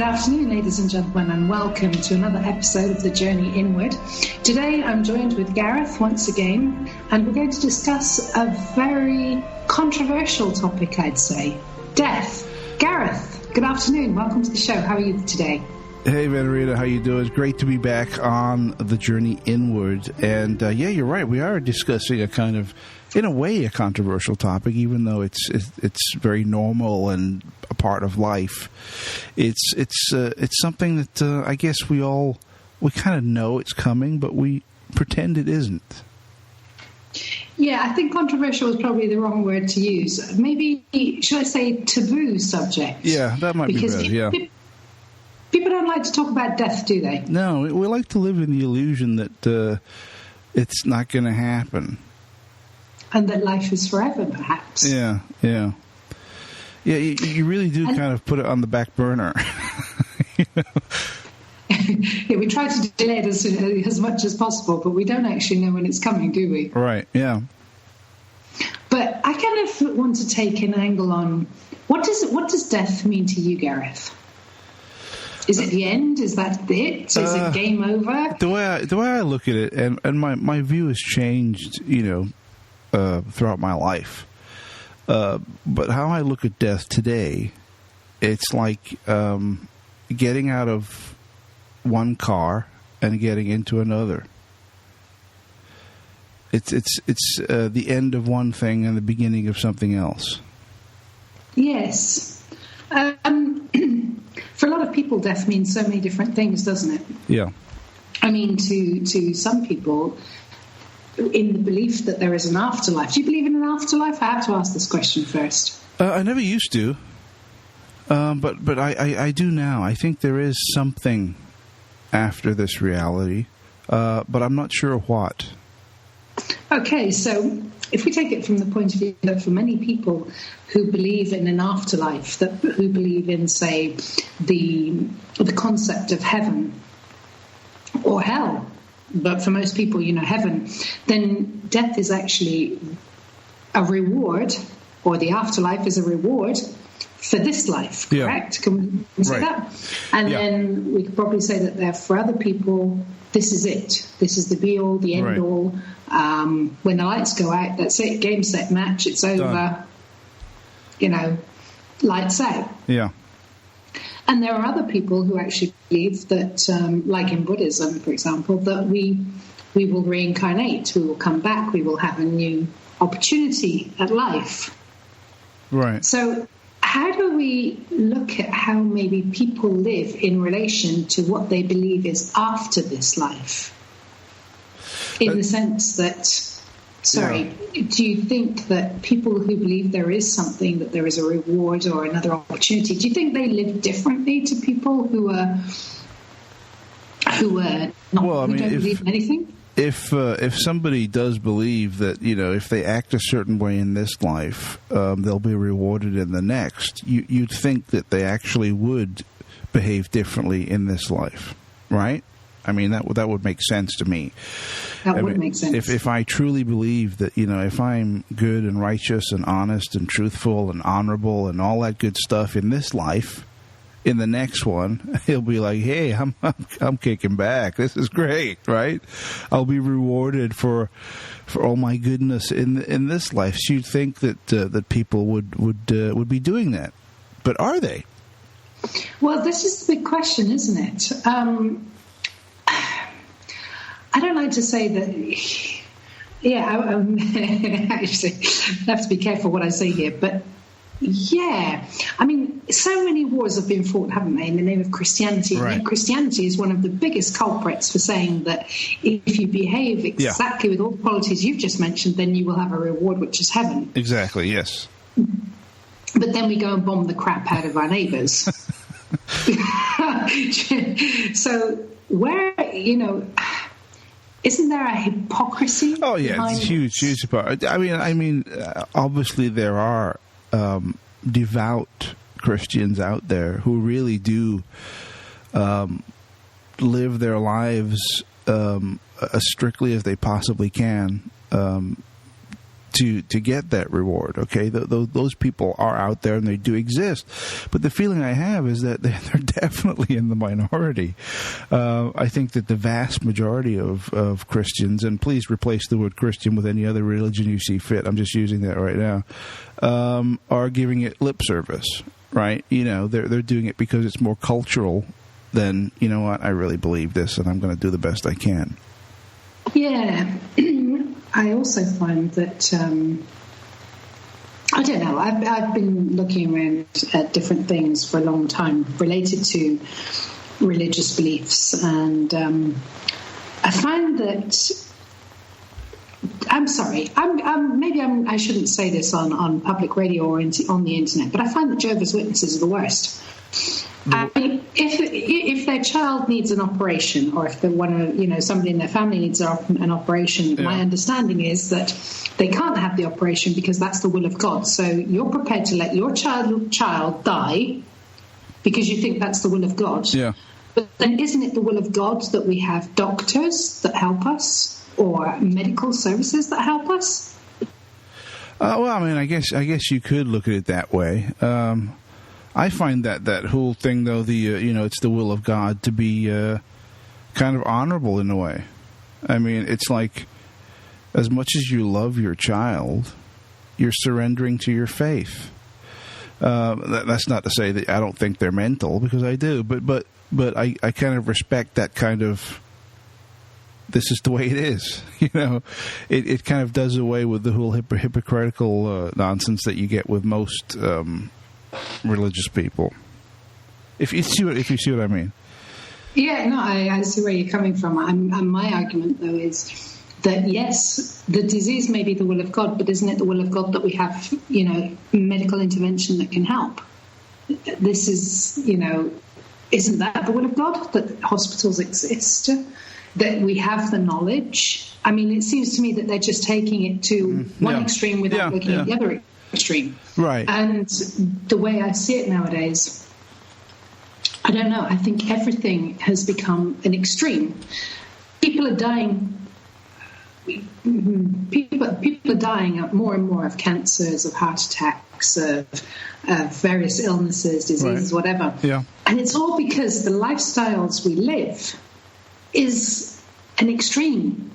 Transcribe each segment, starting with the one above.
Good afternoon, ladies and gentlemen, and welcome to another episode of The Journey Inward. Today I'm joined with Gareth once again, and we're going to discuss a very controversial topic, I'd say, death. Gareth, good afternoon. Welcome to the show. How are you today? Hey, Venerina, how you doing? It's great to be back on The Journey Inward. And yeah, you're right. We are discussing a kind of, in a way, a controversial topic, even though it's very normal and a part of life. It's something that I guess we kind of know it's coming, but we pretend it isn't. Yeah, I think controversial is probably the wrong word to use. Maybe, should I say taboo subject? Yeah, that might be better, yeah. People don't like to talk about death, do they? No, we like to live in the illusion that it's not going to happen. And that life is forever, perhaps. Yeah. Yeah, you really do kind of put it on the back burner. Yeah, we try to delay it as much as possible, but we don't actually know when it's coming, do we? Right, yeah. But I kind of want to take an angle on what does death mean to you, Gareth? Is it the end? Is that it? Is it game over? The way I look at it, and my view has changed, throughout my life. But how I look at death today, it's like getting out of one car and getting into another. It's the end of one thing and the beginning of something else. Yes. For a lot of people, death means so many different things, doesn't it? Yeah. I mean, to some people, in the belief that there is an afterlife. Do you believe in an afterlife? I have to ask this question first. I never used to, but I do now. I think there is something after this reality, but I'm not sure what. Okay, so if we take it from the point of view that for many people who believe in an afterlife, who believe in, say, the concept of heaven or hell, but for most people, heaven, then death is actually a reward, or the afterlife is a reward for this life, correct? Yeah. Can we say that? And then we could probably say that for other people, this is it. This is the be-all, the end-all. When the lights go out, that's it. Game, set, match. It's over. Done. Lights out. Yeah. And there are other people who actually believe that, like in Buddhism, for example, that we will reincarnate. We will come back. We will have a new opportunity at life. Right. So how do we look at how maybe people live in relation to what they believe is after this life? In the sense that, do you think that people who believe there is something, that there is a reward or another opportunity, do you think they live differently to people who are not, who don't believe in anything? If somebody does believe that, if they act a certain way in this life, they'll be rewarded in the next, you'd think that they actually would behave differently in this life, right? I mean, that would make sense to me. That would make sense. If I truly believe that, if I'm good and righteous and honest and truthful and honorable and all that good stuff in this life, in the next one, he'll be like, hey, I'm kicking back. This is great, right? I'll be rewarded for all my goodness in this life. So you'd think that people would be doing that. But are they? Well, this is the big question, isn't it? I don't like to say that. Yeah, actually, I have to be careful what I say here. But yeah, I mean, so many wars have been fought, haven't they, in the name of Christianity? Right. And Christianity is one of the biggest culprits for saying that if you behave exactly with all the qualities you've just mentioned, then you will have a reward, which is heaven. Exactly. Yes. But then we go and bomb the crap out of our neighbours. So where, isn't there a hypocrisy? Oh yeah, it's huge hypocrisy. I mean, obviously there are devout Christians out there who really do live their lives as strictly as they possibly can to get that reward. Okay, those people are out there and they do exist, but the feeling I have is that they're definitely in the minority. I think that the vast majority of Christians, and please replace the word Christian with any other religion you see fit, I'm just using that right now, are giving it lip service. Right? They're doing it because it's more cultural than, you know what, I really believe this and I'm going to do the best I can. Yeah. I also find that, I don't know, I've been looking around at different things for a long time related to religious beliefs, and I find that, I'm sorry, I shouldn't say this on public radio or on the internet, but I find that Jehovah's Witnesses are the worst. I mean, if their child needs an operation, or if somebody in their family needs an operation, my understanding is that they can't have the operation because that's the will of God. So you're prepared to let your child die because you think that's the will of God. Yeah. But then isn't it the will of God that we have doctors that help us, or medical services that help us? Well, I mean, I guess you could look at it that way. I find that whole thing, though, it's the will of God to be kind of honorable in a way. I mean, it's like, as much as you love your child, you're surrendering to your faith. That's not to say that I don't think they're mental, because I do, but I kind of respect that kind of, this is the way it is. It kind of does away with the whole hypocritical nonsense that you get with most religious people. If you see what I mean. Yeah, no, I see where you're coming from. And my argument, though, is that yes, the disease may be the will of God, but isn't it the will of God that we have, medical intervention that can help? This is, isn't that the will of God, that hospitals exist, that we have the knowledge? I mean, it seems to me that they're just taking it to one extreme without looking at the other extreme. Right. And the way I see it nowadays, I don't know, I think everything has become an extreme. People are dying. People are dying more and more of cancers, of heart attacks, of various illnesses, diseases, whatever. Yeah. And it's all because the lifestyles we live is an extreme.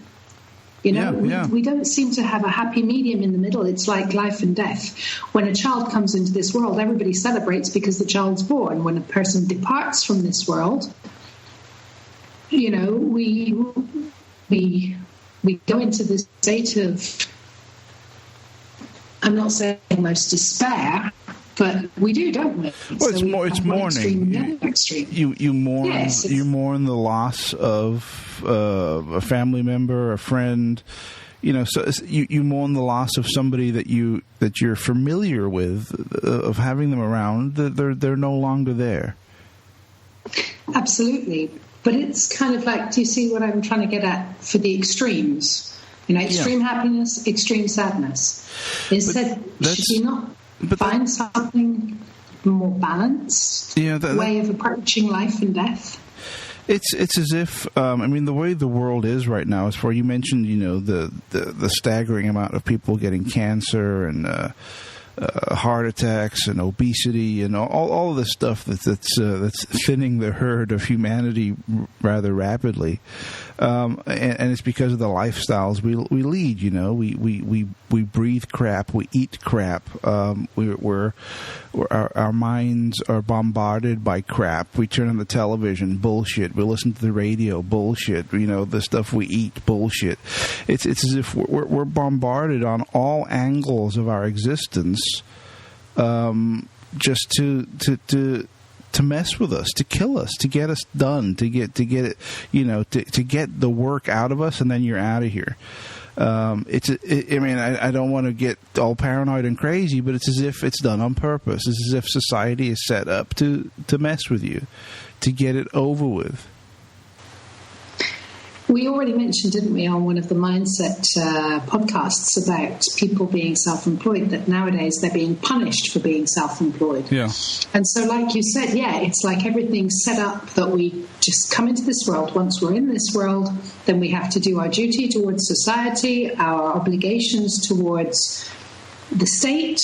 We don't seem to have a happy medium in the middle. It's like life and death. When a child comes into this world, everybody celebrates because the child's born. When a person departs from this world, we go into this state of, I'm not saying almost despair, but we do, don't we? Well, so it's mourning. You mourn. Yes, you mourn the loss of a family member, a friend. So you mourn the loss of somebody that you're familiar with, of having them around. They're no longer there. Absolutely, but it's kind of like, do you see what I'm trying to get at for the extremes? Extreme happiness, extreme sadness. Instead, should you not find something more balanced way of approaching life and death? It's as if the way the world is right now, as far you mentioned, the staggering amount of people getting cancer and heart attacks and obesity and all of this stuff that's thinning the herd of humanity rather rapidly, and it's because of the lifestyles we lead. We breathe crap, we eat crap, our minds are bombarded by crap. We turn on the television, bullshit. We listen to the radio, bullshit. The stuff we eat, bullshit. It's as if we're bombarded on all angles of our existence, just to mess with us, to kill us, to get us done, to get it, to get the work out of us, and then you're out of here. I don't want to get all paranoid and crazy, but it's as if it's done on purpose. It's as if society is set up to mess with you, to get it over with. we already mentioned, didn't we, on one of the Mindset podcasts about people being self-employed, that nowadays they're being punished for being self-employed. Yeah. And so, like you said, it's like everything's set up that we just come into this world. Once we're in this world, then we have to do our duty towards society, our obligations towards the state,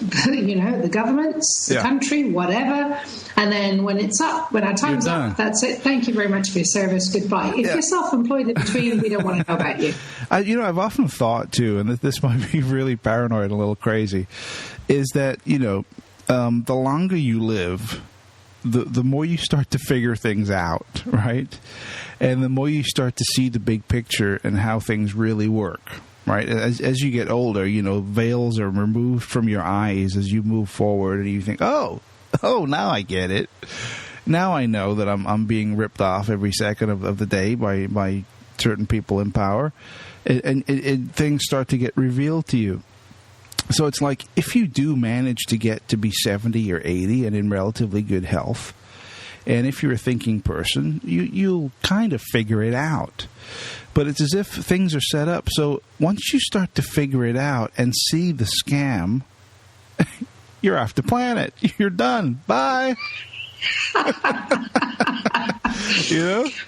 the governments, the country, whatever. And then when it's up, when our time's up, that's it. Thank you very much for your service. Goodbye. If you're self-employed in between, we don't want to know about you. I've often thought, too, and this might be really paranoid and a little crazy, is that, the longer you live, the more you start to figure things out, right? And the more you start to see the big picture and how things really work. Right, as you get older, veils are removed from your eyes as you move forward, and you think, oh, now I get it. Now I know that I'm being ripped off every second of the day by certain people in power, and things start to get revealed to you. So it's like, if you do manage to get to be 70 or 80 and in relatively good health, and if you're a thinking person, you'll kind of figure it out. But it's as if things are set up. So once you start to figure it out and see the scam, you're off the planet. You're done. Bye.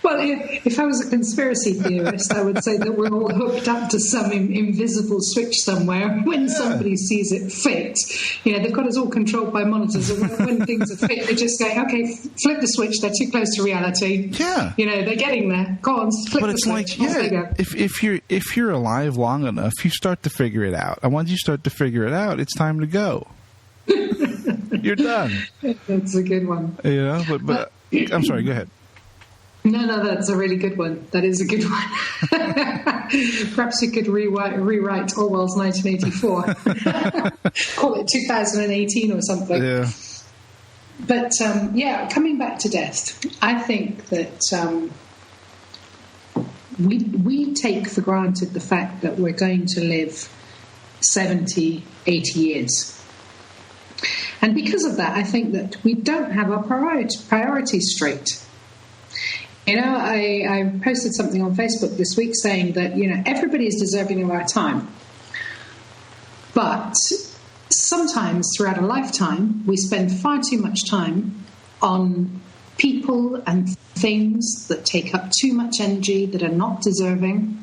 Well, if I was a conspiracy theorist, I would say that we're all hooked up to some invisible switch somewhere. When somebody sees it fit, they've got us all controlled by monitors, and when things are fit, they just go, okay, flip the switch, they're too close to reality. They're getting there. Go on, flip the switch. If you're alive long enough, you start to figure it out, and once you start to figure it out, it's time to go. You're done. That's a good one. But I'm sorry, go ahead. No, that's a really good one. That is a good one. Perhaps you could rewrite Orwell's 1984. Call it 2018 or something. Yeah. But, coming back to death, I think that we take for granted the fact that we're going to live 70, 80 years. And because of that, I think that we don't have our priorities straight. I posted something on Facebook this week saying that, everybody is deserving of our time. But sometimes throughout a lifetime, we spend far too much time on people and things that take up too much energy, that are not deserving,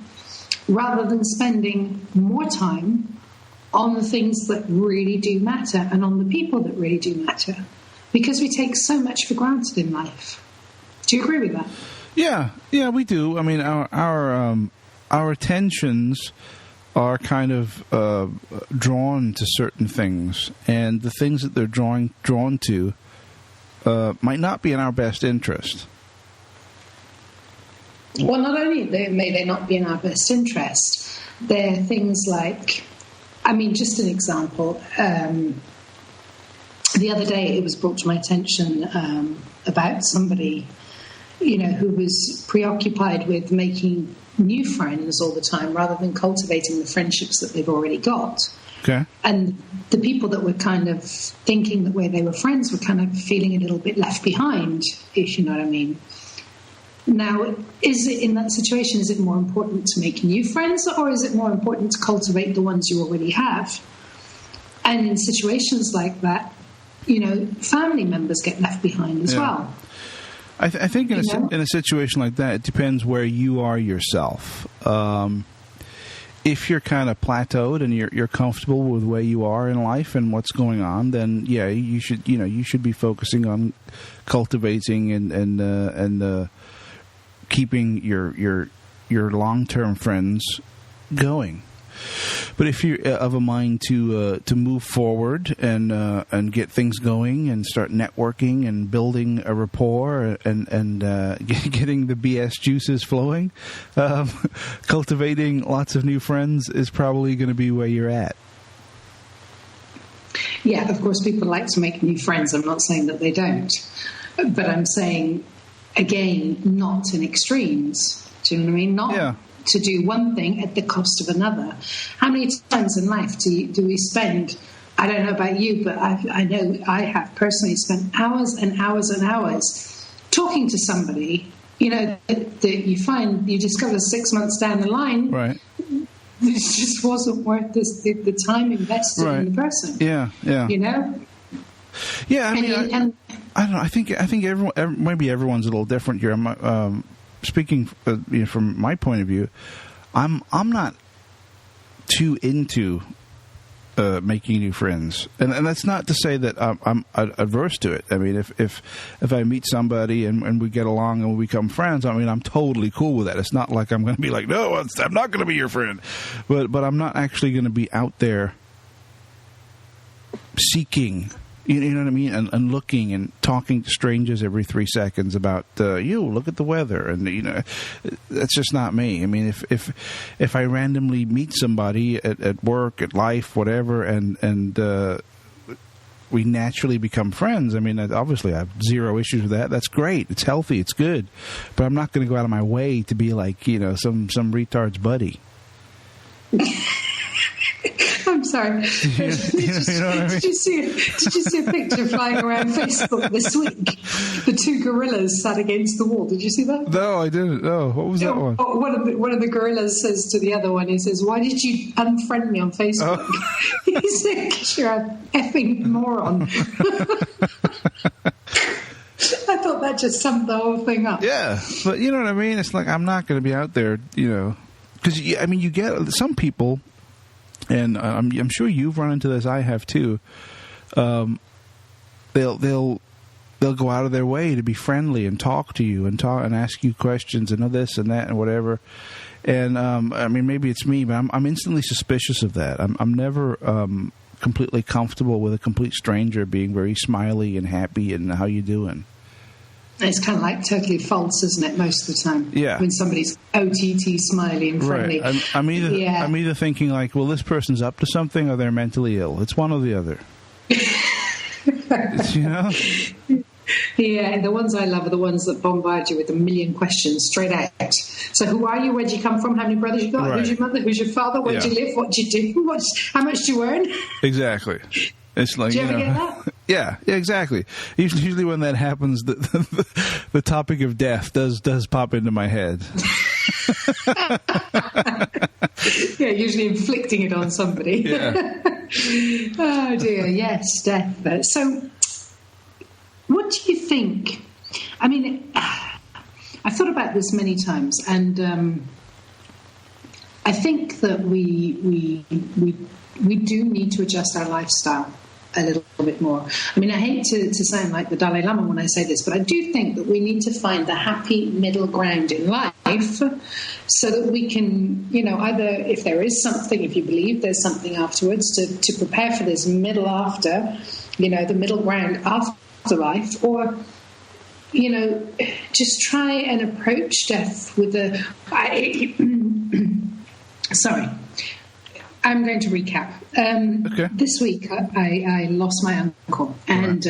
rather than spending more time on the things that really do matter and on the people that really do matter, because we take so much for granted in life. Do you agree with that? Yeah, we do. I mean, our attentions are kind of drawn to certain things, and the things that they're drawn to might not be in our best interest. Well, not only may they not be in our best interest, they're things like, just an example. The other day it was brought to my attention about somebody, who was preoccupied with making new friends all the time rather than cultivating the friendships that they've already got. Okay. And the people that were kind of thinking that where they were friends were kind of feeling a little bit left behind, if you know what I mean. Now, is it in that situation, is it more important to make new friends, or is it more important to cultivate the ones you already have? And in situations like that, family members get left behind as well. I think in a situation like that, it depends where you are yourself. If you're kind of plateaued and you're comfortable with where you are in life and what's going on, then you should be focusing on cultivating and keeping your long-term friends going. But if you're of a mind to move forward and get things going and start networking and building a rapport and getting the BS juices flowing, cultivating lots of new friends is probably going to be where you're at. Yeah, of course, people like to make new friends. I'm not saying that they don't, but I'm saying, again, not in extremes. Do you know what I mean? Not to do one thing at the cost of another. How many times in life do we spend, I don't know about you, but I know I have personally spent hours and hours and hours talking to somebody that you discover 6 months down the line, right, it just wasn't worth the time invested in the person. Yeah. Yeah, I mean, I don't know. I think everyone, maybe everyone's a little different here. I'm speaking from my point of view. I'm not too into making new friends, and that's not to say that I'm adverse to it. I mean, if I meet somebody and we get along and we become friends, I mean, I'm totally cool with that. It's not like I'm going to be like, no, I'm not going to be your friend, but I'm not actually going to be out there seeking. You know what I mean? And looking and talking to strangers every 3 seconds about, look at the weather. And, that's just not me. I mean, if I randomly meet somebody at work, at life, whatever, and we naturally become friends, I mean, obviously I have zero issues with that. That's great. It's healthy. It's good. But I'm not going to go out of my way to be like, some retard's buddy. I'm sorry. You know what I mean? Did you see a picture flying around Facebook this week? The two gorillas sat against the wall. Did you see that? No, I didn't. No, what was that one? One of the gorillas says to the other one, he says, "Why did you unfriend me on Facebook?" Oh. He said, "'Cause you're a effing moron." I thought that just summed the whole thing up. Yeah, but you know what I mean? It's like I'm not going to be out there, because I mean, you get some people. And I'm sure you've run into this. I have too. They'll go out of their way to be friendly and talk to you and ask you questions and this and that and whatever. And I mean, maybe it's me, but I'm instantly suspicious of that. I'm never completely comfortable with a complete stranger being very smiley and happy and how you doing. It's kind of like totally false, isn't it, most of the time? Yeah. When somebody's OTT smiley and friendly. Right. I'm either thinking like, well, this person's up to something or they're mentally ill. It's one or the other. Yeah, the ones I love are the ones that bombard you with a million questions straight out. So who are you? Where do you come from? How many brothers you got? Right. Who's your mother? Who's your father? Where do you live? What do you do? How much do you earn? Exactly. It's like, do you ever get that? Yeah, exactly. Usually when that happens, the topic of death does pop into my head. Yeah, usually inflicting it on somebody. Yeah. Oh dear, yes, death. So, what do you think? I mean, I've thought about this many times, and I think that we do need to adjust our lifestyle a little bit more. I mean, I hate to sound like the Dalai Lama when I say this, but I do think that we need to find the happy middle ground in life so that we can, either if there is something, if you believe there's something afterwards, to prepare for this middle after, the middle ground afterlife, or, just try and approach death with sorry. I'm going to recap. Okay. This week, I lost my uncle, and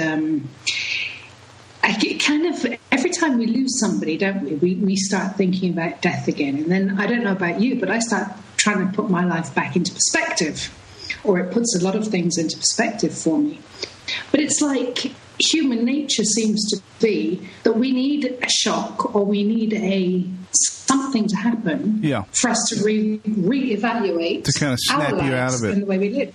I get kind of every time we lose somebody, don't we? We start thinking about death again, and then I don't know about you, but I start trying to put my life back into perspective, or it puts a lot of things into perspective for me. But it's like human nature seems to be that we need a shock, or we need something to happen for us to reevaluate to kind of snap you out of it and the way we live.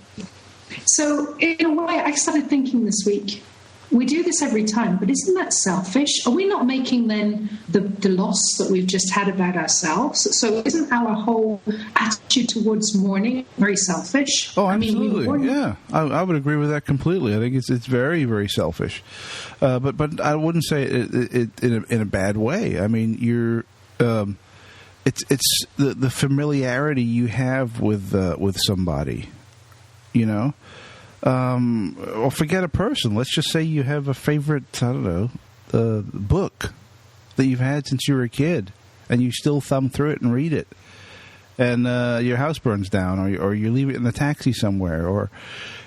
So in a way, I started thinking this week, we do this every time, but isn't that selfish? Are we not making then the loss that we've just had about ourselves? So isn't our whole attitude towards mourning very selfish? Oh, absolutely. I would agree with that completely. I think it's very, very selfish. But I wouldn't say it in a bad way. I mean, you're it's the familiarity you have with somebody, or forget a person. Let's just say you have a favorite, I don't know, book that you've had since you were a kid, and you still thumb through it and read it, and your house burns down, or you leave it in the taxi somewhere, or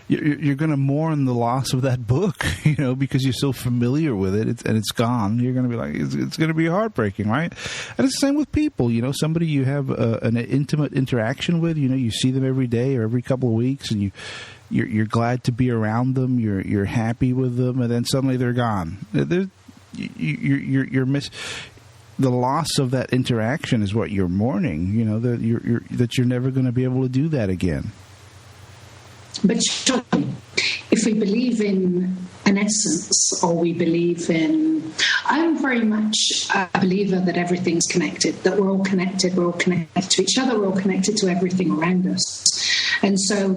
you're going to mourn the loss of that book, because you're so familiar with it, and it's gone. You're going to be like, it's going to be heartbreaking, right? And it's the same with people. Somebody you have an intimate interaction with. You see them every day or every couple of weeks, and you're glad to be around them. You're happy with them, and then suddenly they're gone. the loss of that interaction is what you're mourning. You know, that you're never going to be able to do that again. But surely, if we believe in an essence, or we believe in... I'm very much a believer that everything's connected, that we're all connected to each other, we're all connected to everything around us. And so,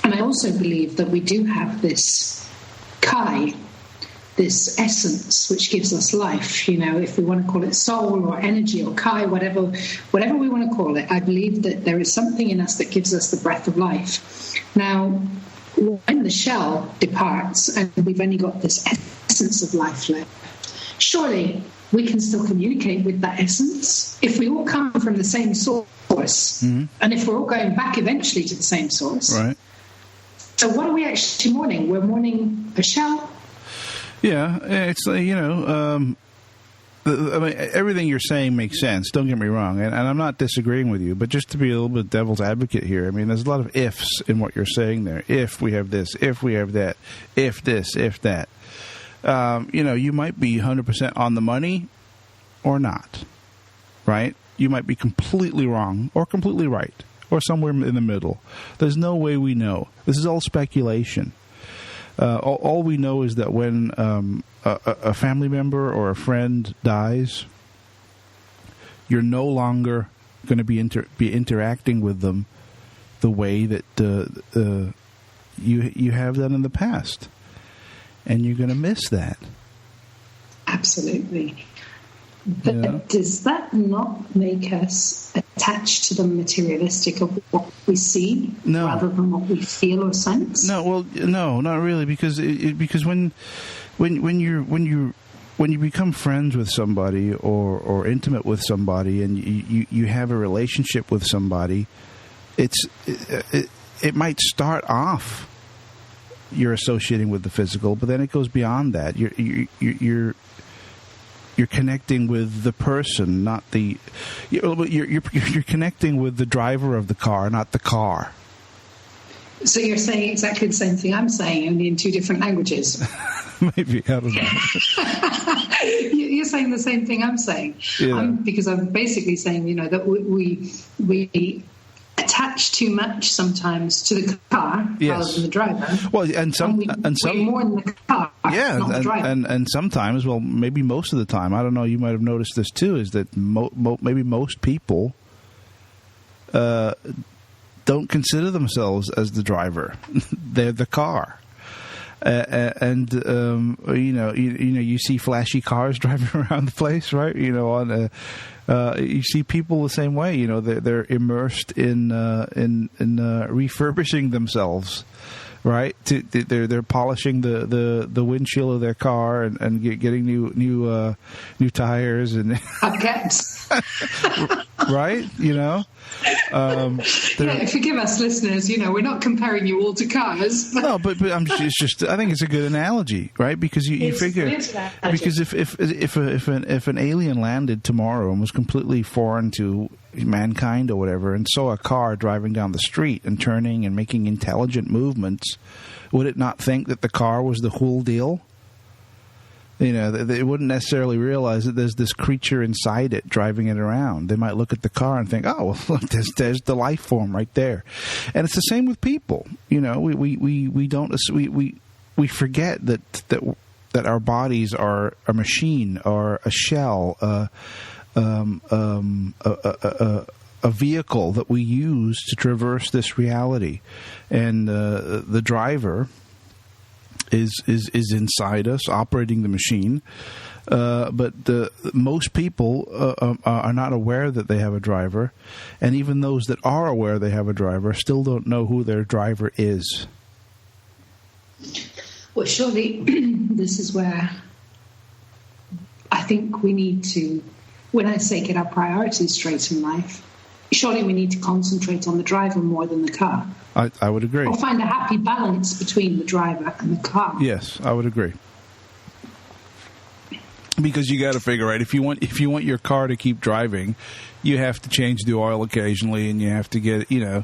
and I also believe that we do have this Kai, this essence which gives us life, you know, if we want to call it soul or energy or Kai, whatever we want to call it. I believe that there is something in us that gives us the breath of life. Now, when the shell departs and we've only got this essence of life left, surely we can still communicate with that essence. If we all come from the same source, and if we're all going back eventually to the same source, right? So what are we actually mourning? We're mourning a shell. Yeah, it's you know, I mean, everything you're saying makes sense. Don't get me wrong, and I'm not disagreeing with you. But just to be a little bit devil's advocate here, I mean, there's a lot of ifs in what you're saying there. If we have this, if we have that, if this, if that. You know, you might be 100% on the money, or not, right? You might be completely wrong or completely right, or somewhere in the middle. There's no way we know. This is all speculation. All we know is that when a family member or a friend dies, you're no longer going to be interacting with them the way that you have done in the past, and you're going to miss that. Absolutely. But does that not make us attached to the materialistic of what we see rather than what we feel or sense? No, well, no, not really, because when you become friends with somebody or intimate with somebody, and you have a relationship with somebody, it might start off you're associating with the physical, but then it goes beyond that. You're connecting with the person, not the. You're connecting with the driver of the car, not the car. So you're saying exactly the same thing I'm saying, only in two different languages. Maybe, I don't know. You're saying the same thing I'm saying, because I'm basically saying, you know, that we attach too much sometimes to the car rather than the driver. Well, and some more than the car, not the driver. And sometimes, well, maybe most of the time, I don't know. You might have noticed this too. Is that maybe most people don't consider themselves as the driver; they're the car. And you see flashy cars driving around the place, right? You know, you see people the same way. You know, they're immersed in refurbishing themselves, right? They're polishing the windshield of their car and getting new tires and right? You know. Forgive us, listeners. You know, we're not comparing you all to cars. No, but it's just. I think it's a good analogy, right? Because you figure, because if an alien landed tomorrow and was completely foreign to mankind or whatever, and saw a car driving down the street and turning and making intelligent movements, would it not think that the car was the whole deal? You know, they wouldn't necessarily realize that there's this creature inside it driving it around. They might look at the car and think, "Oh, well, look, there's the life form right there." And it's the same with people. You know, we forget that our bodies are a machine or a shell, a vehicle that we use to traverse this reality, and the driver is inside us, operating the machine, but most people are not aware that they have a driver, and even those that are aware they have a driver still don't know who their driver is. Well, surely this is where I think we need to, when I say get our priorities straight in life, surely we need to concentrate on the driver more than the car. I would agree. Or find a happy balance between the driver and the car. Yes, I would agree. Because you got to figure, right? If you want your car to keep driving, you have to change the oil occasionally, and you have to get, you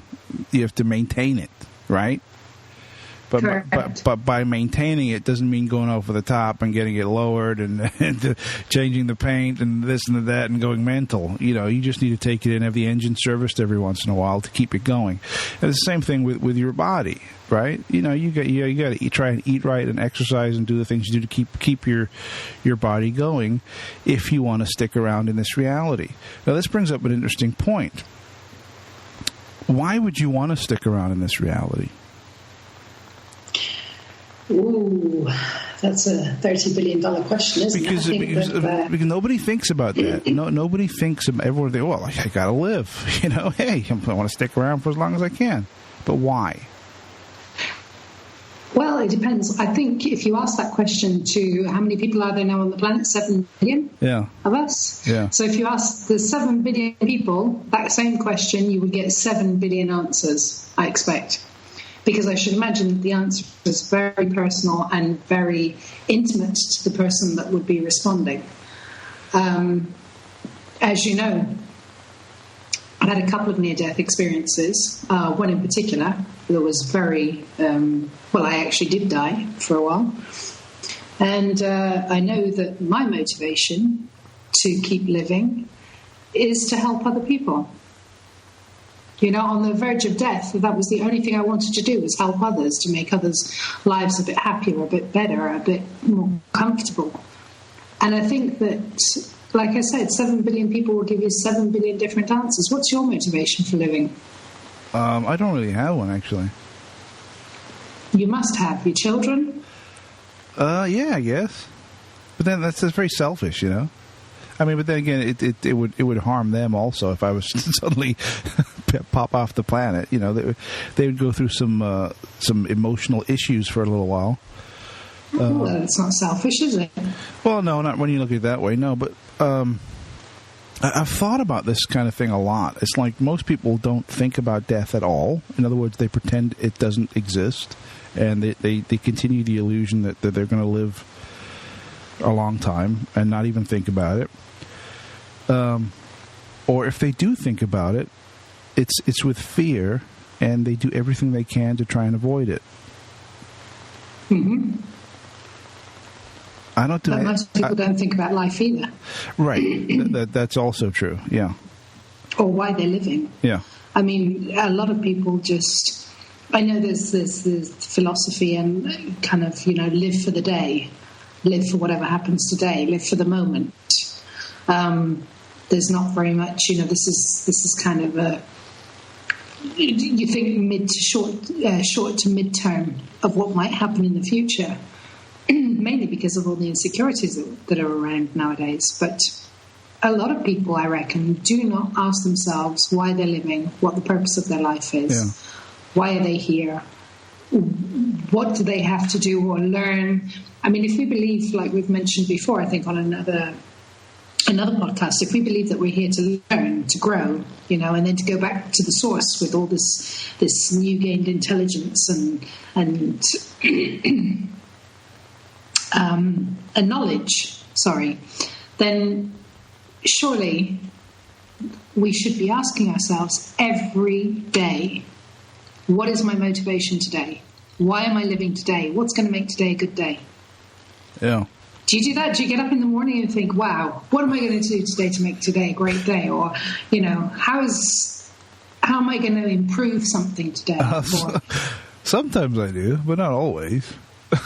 have to maintain it, right? but by maintaining it doesn't mean going over the top and getting it lowered and changing the paint and this and that and going mental. You just need to take it in, have the engine serviced every once in a while to keep it going. And it's the same thing with your body, right? You got to try and eat right and exercise and do the things you do to keep your body going if you want to stick around in this reality. Now, this brings up an interesting point. Why would you want to stick around in this reality? Ooh, that's a $30 billion question, isn't it? Because nobody thinks about that. Nobody thinks about everyone. They I got to live. Hey, I want to stick around for as long as I can. But why? Well, it depends. I think if you ask that question to how many people are there now on the planet, 7 billion of us. Yeah. So if you ask the 7 billion people that same question, you would get 7 billion answers, I expect. Because I should imagine the answer is very personal and very intimate to the person that would be responding. As you know, I've had a couple of near-death experiences. One in particular that was very... I actually did die for a while. And I know that my motivation to keep living is to help other people. On the verge of death, that was the only thing I wanted to do, was help others, to make others' lives a bit happier, a bit better, a bit more comfortable. And I think that, like I said, 7 billion people will give you 7 billion different answers. What's your motivation for living? I don't really have one, actually. You must have. Your children? Yeah, I guess. But then that's very selfish, I mean, but then again, it would harm them also if I was to suddenly pop off the planet. They would go through some emotional issues for a little while. Well, it's not selfish, is it? Well, no, not when you look at it that way. No, but I've thought about this kind of thing a lot. It's like most people don't think about death at all. In other words, they pretend it doesn't exist, and they continue the illusion that they're going to live a long time and not even think about it. Or if they do think about it, it's with fear, and they do everything they can to try and avoid it. Mm-hmm. I don't do but most people don't think about life either. Right. That's also true, yeah. Or why they're living. Yeah. I mean, a lot of people just... I know there's this philosophy and kind of, live for the day. Live for whatever happens today. Live for the moment. There's not very much, this is kind of a... You think mid to short to mid-term of what might happen in the future. Mainly because of all the insecurities that are around nowadays. But a lot of people, I reckon, do not ask themselves why they're living, what the purpose of their life is. Yeah. Why are they here? What do they have to do or learn? I mean, if we believe, like we've mentioned before, I think on another podcast, if we believe that we're here to learn, to grow, and then to go back to the source with all this new gained intelligence and knowledge, then surely we should be asking ourselves every day, what is my motivation today? Why am I living today? What's going to make today a good day? Yeah. Do you do that? Do you get up in the morning and think, wow, what am I going to do today to make today a great day? Or, how am I going to improve something today? Sometimes I do, but not always. I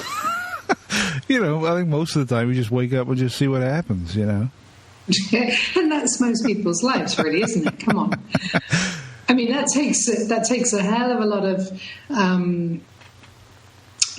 think most of the time you just wake up and just see what happens, And that's most people's lives, really, isn't it? Come on. I mean, that takes a hell of a lot of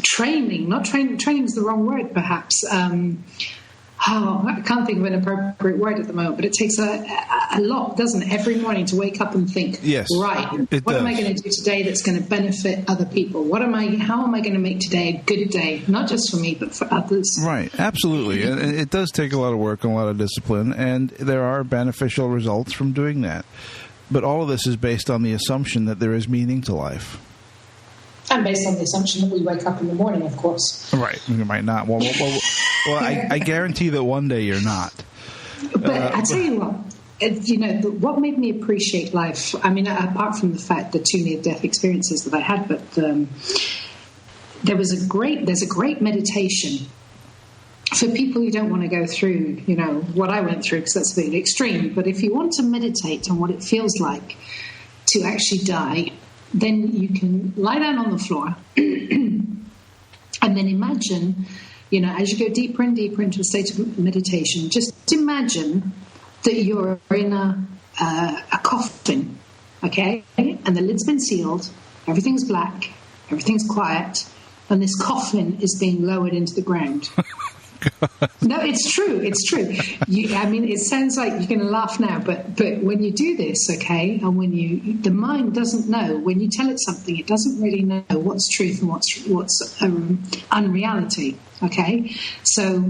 training. Not training is the wrong word, perhaps. I can't think of an appropriate word at the moment, but it takes a lot, doesn't it, every morning to wake up and think, yes, right, what am I going to do today that's going to benefit other people? How am I going to make today a good day, not just for me, but for others? Right, absolutely. And it does take a lot of work and a lot of discipline, and there are beneficial results from doing that. But all of this is based on the assumption that there is meaning to life. And based on the assumption that we wake up in the morning, of course. Right. You might not. Well, I guarantee that one day you're not. But I tell you what, what made me appreciate life, I mean, apart from the fact the 2 near-death experiences that I had, but there's a great meditation for people who don't want to go through, what I went through, because that's a bit extreme. But if you want to meditate on what it feels like to actually die, then you can lie down on the floor and then imagine, as you go deeper and deeper into a state of meditation, just imagine that you're in a coffin, okay? And the lid's been sealed, everything's black, everything's quiet, and this coffin is being lowered into the ground. No, it's true. It sounds like you're going to laugh now, but when you do this, okay, and when the mind doesn't know, when you tell it something, it doesn't really know what's truth and what's unreality, okay? So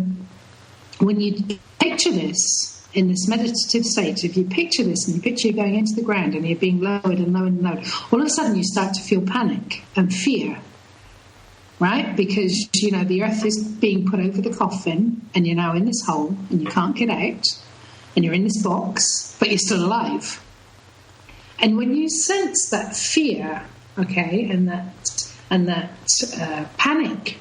when you picture this in this meditative state, if you picture this and you picture you going into the ground and you're being lowered and lowered and lowered, all of a sudden you start to feel panic and fear. Right? Because, the earth is being put over the coffin and you're now in this hole and you can't get out and you're in this box, but you're still alive. And when you sense that fear, okay, and that panic,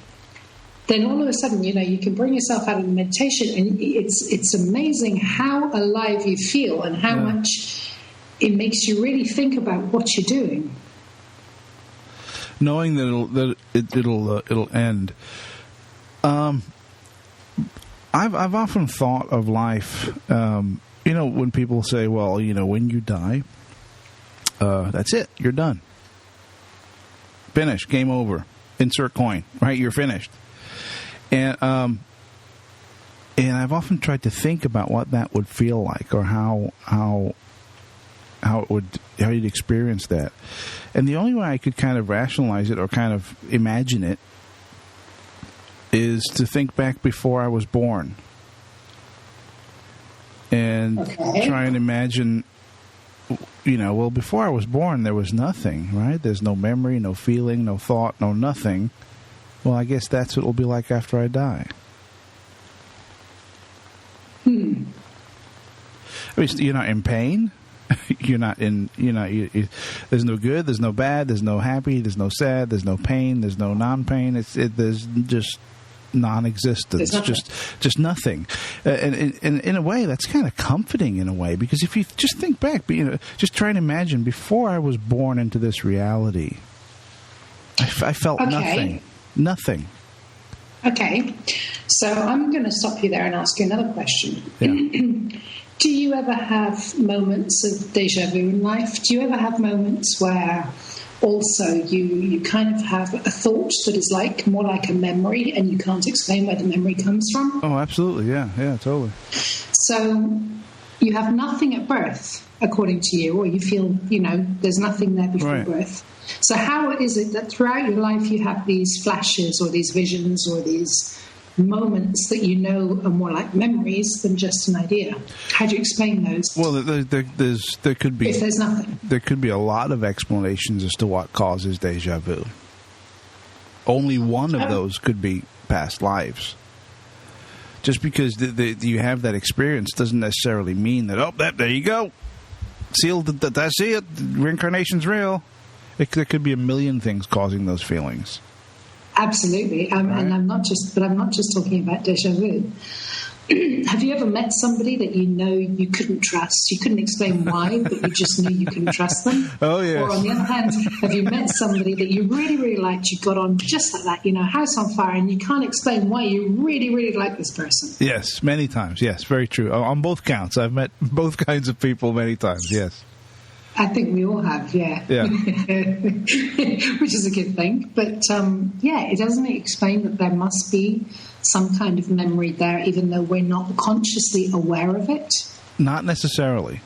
then all of a sudden, you can bring yourself out of the meditation, and it's amazing how alive you feel and how much it makes you really think about what you're doing. Knowing that it'll end. I've often thought of life. When people say, "Well, when you die, that's it. You're done. Finished. Game over. Insert coin. Right? You're finished." And I've often tried to think about what that would feel like, or how you'd experience that. And the only way I could kind of rationalize it or kind of imagine it is to think back before I was born and try and imagine, before I was born there was nothing, right? There's no memory, no feeling, no thought, no nothing. Well, I guess that's what it'll be like after I die. I mean, you're not in pain. You're not in, there's no good, there's no bad, there's no happy, there's no sad, there's no pain, there's no non-pain. There's just non-existence, just nothing. And in a way, that's kind of comforting in a way, because if you just think back, just try and imagine before I was born into this reality, I felt nothing. Okay. So I'm going to stop you there and ask you another question. Yeah. Do you ever have moments of deja vu in life? Do you ever have moments where also you kind of have a thought that is more like a memory and you can't explain where the memory comes from? Oh, absolutely. Yeah, totally. So you have nothing at birth, according to you, or you feel, there's nothing there before birth. So how is it that throughout your life you have these flashes or these visions or these moments that are more like memories than just an idea? How do you explain those? Well, there could be, if there's nothing, there could be a lot of explanations as to what causes deja vu. Only one of those could be past lives. Just because you have that experience doesn't necessarily mean that there you go, sealed. That's it. Reincarnation's real. There could be a million things causing those feelings. Absolutely, and I'm not just talking about deja vu. Have you ever met somebody that you couldn't trust? You couldn't explain why, but you just knew you couldn't trust them? Oh, yes. Or on the other hand, have you met somebody that you really, really liked, you got on just like that, house on fire, and you can't explain why you really, really like this person? Yes, many times. Yes, very true. On both counts. I've met both kinds of people many times, yes. I think we all have, yeah. Which is a good thing. But, it doesn't explain that there must be some kind of memory there, even though we're not consciously aware of it? Not necessarily.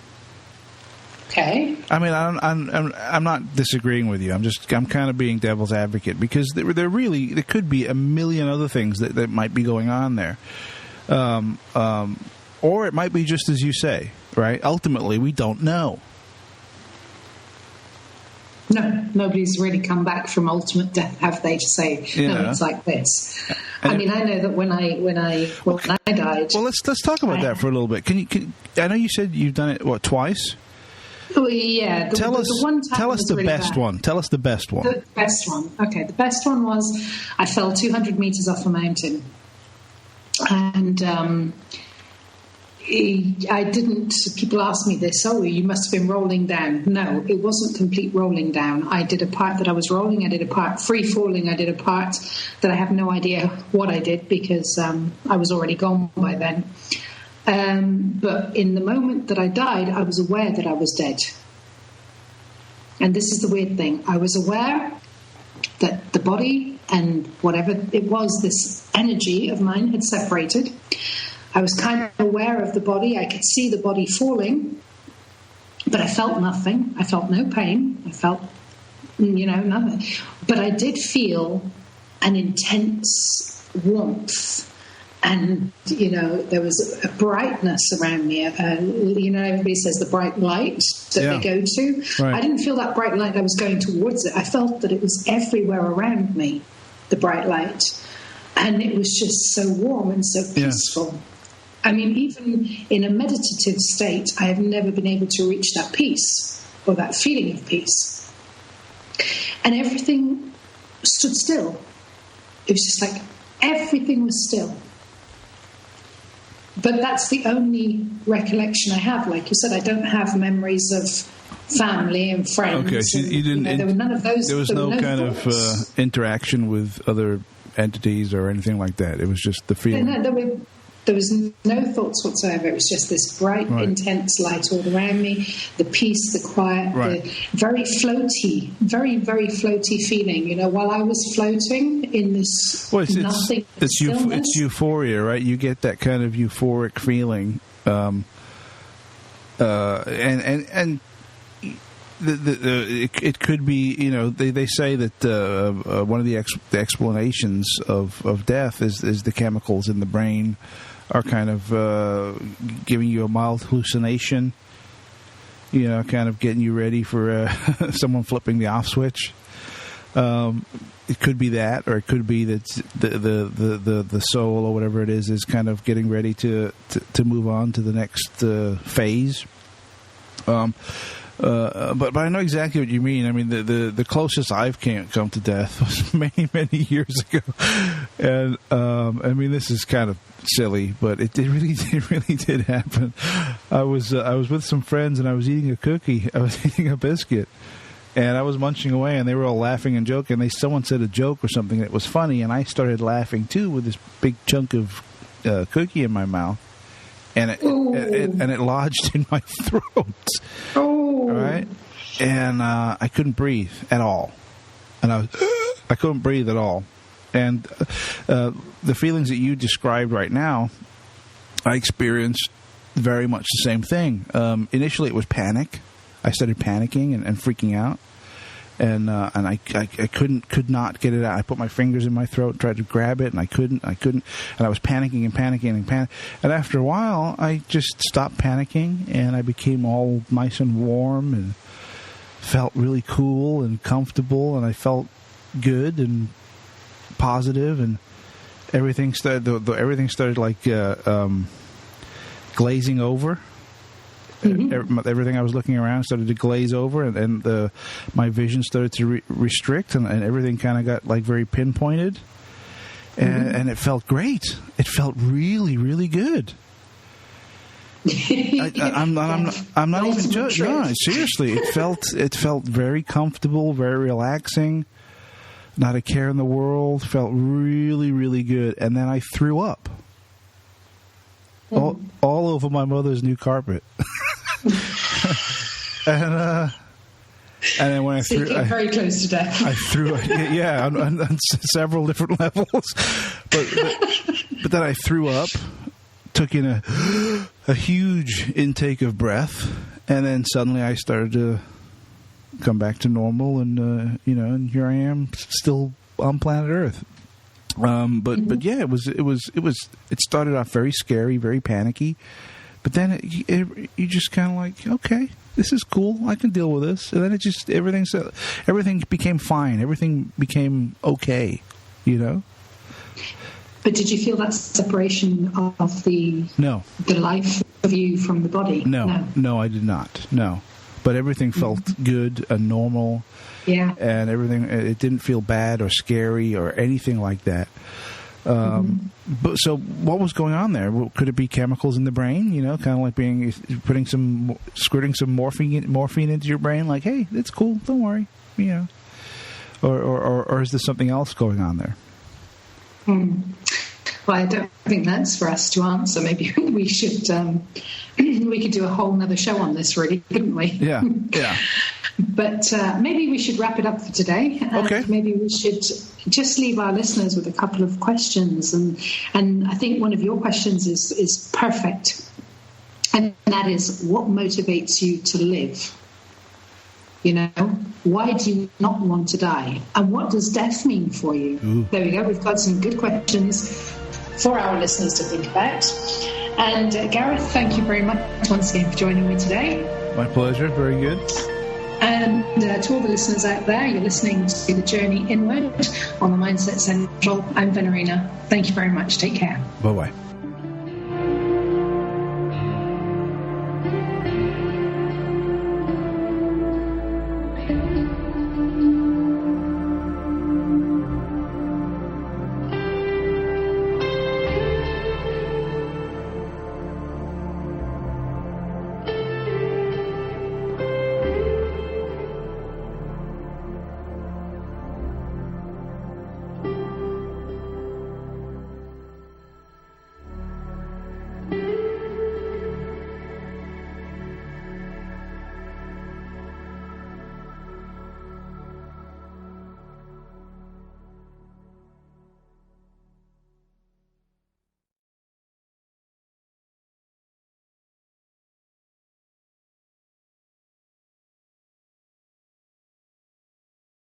Okay. I mean, I'm not disagreeing with you. I'm kind of being devil's advocate, because there could be a million other things that might be going on there. Or it might be just as you say, right? Ultimately, we don't know. No, nobody's really come back from ultimate death, have they, to say, no, it's like this. I mean, I know that when I died... Well, let's talk about that for a little bit. I know you said you've done it, twice? Oh, yeah. Tell us the one time the really best bad. one. Tell us the best one. The best one. Okay, the best one was I fell 200 meters off a mountain. And I didn't, people ask me this, oh, you must have been rolling down. No, it wasn't complete rolling down. I did a part that I was rolling, I did a part free falling, I did a part that I have no idea what I did because I was already gone by then. But in the moment that I died, I was aware that I was dead. And this is the weird thing. I was aware that the body and whatever it was, this energy of mine had separated. I was kind of aware of the body. I could see the body falling, but I felt nothing. I felt no pain. I felt, nothing. But I did feel an intense warmth. And, there was a brightness around me. Everybody says the bright light that they go to. Right. I didn't feel that bright light. I was going towards it. I felt that it was everywhere around me, the bright light. And it was just so warm and so peaceful. I mean, even in a meditative state, I have never been able to reach that peace or that feeling of peace. And everything stood still. It was just like everything was still. But that's the only recollection I have. Like you said, I don't have memories of family and friends. Okay, so you didn't. There were none of those. There was no kind thoughts. of interaction with other entities or anything like that. It was just the feeling. No, there was no thoughts whatsoever. It was just this bright, intense light all around me, the peace, the quiet, the very floaty, very, very floaty feeling. While I was floating in this nothing. It's euphoria, right? You get that kind of euphoric feeling, and it could be, they say that one of the explanations of death is the chemicals in the brain are kind of giving you a mild hallucination, kind of getting you ready for someone flipping the off switch. It could be that, or it could be that the soul or whatever it is kind of getting ready to move on to the next phase. But I know exactly what you mean. I mean, the closest I've come to death was many years ago, and I mean, this is kind of silly, but it really did happen. I was with some friends and I was eating a cookie. I was eating a biscuit, and I was munching away, and they were all laughing and joking. Someone said a joke or something that was funny, and I started laughing too with this big chunk of cookie in my mouth. And it lodged in my throat. Oh, right, and I couldn't breathe at all, and I couldn't breathe at all, and the feelings that you described right now, I experienced very much the same thing. Initially, it was panic. I started panicking and freaking out. And I could not get it out. I put my fingers in my throat, tried to grab it, and I couldn't. And I was panicking. And after a while, I just stopped panicking, and I became all nice and warm, and felt really cool and comfortable, and I felt good and positive, and everything started like glazing over. Mm-hmm. Everything I was looking around started to glaze over, and my vision started to restrict, and everything kind of got like very pinpointed, and it felt great. It felt really, really good. I'm not even joking. No, seriously, it felt very comfortable, very relaxing. Not a care in the world. Felt really, really good, and then I threw up. All over my mother's new carpet. And then when I threw, you came very close to death. I threw, on several different levels. But then I threw up, took in a huge intake of breath, and then suddenly I started to come back to normal, and and here I am, still on planet Earth. But yeah, it started off very scary, very panicky, but then you just kind of like, okay, this is cool, I can deal with this, and then everything became fine, everything became okay, But did you feel that separation of the life of you from the body? No, I did not. No, but everything felt good and normal. Yeah. And everything, it didn't feel bad or scary or anything like that. But so what was going on there? Could it be chemicals in the brain? You know, kind of like squirting some morphine into your brain, like, hey, it's cool, don't worry, you know. Or is there something else going on there? Well, I don't think that's for us to answer. Maybe we should we could do a whole nother show on this, really, couldn't we? Yeah. But maybe we should wrap it up for today. Okay. Maybe we should just leave our listeners with a couple of questions. And I think one of your questions is perfect. And that is, what motivates you to live? You know, why do you not want to die? And what does death mean for you? Ooh. There we go. We've got some good questions for our listeners to think about. And Gareth, thank you very much once again for joining me today. My pleasure. Very good. And to all the listeners out there, you're listening to The Journey Inward on the Mindset Central. I'm Venerina. Thank you very much. Take care. Bye-bye.